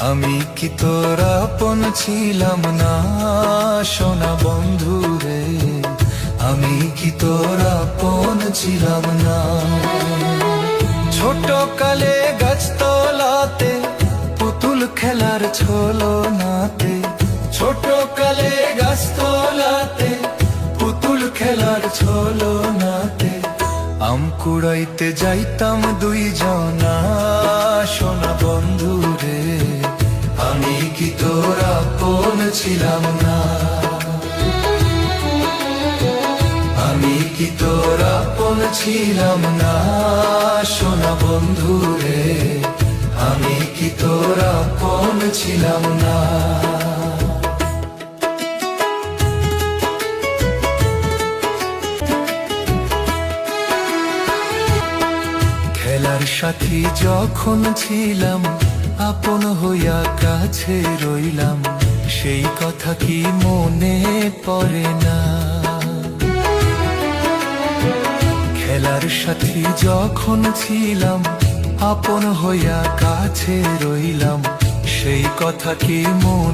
আমি কি তোর আপন ছিলাম না সোনা বন্ধু রে, আমি কি তোর আপন ছিলাম না। ছোট কালে গাছতলাতে পুতুল খেলার ছলনাতে, ছোট কালে গাছতলাতে পুতুল খেলার ছলনাতে আম কুড়াইতে যাইতাম দুইজনা সোনা বন্ধু রে, আমি কি তোর আপন ছিলাম না। আমি কি তোর আপন ছিলাম না সোনা বন্ধু রে, আমি কি তোর আপন ছিলাম না। খেলার সাথী যখন ছিলাম আপন হইয়া কাছে রইলাম, সেই কথা কি মনে পড়ে না। খেলার সাথী যখন ছিলাম আপন হইয়া কাছে রইলাম, সেই কথা কি মনে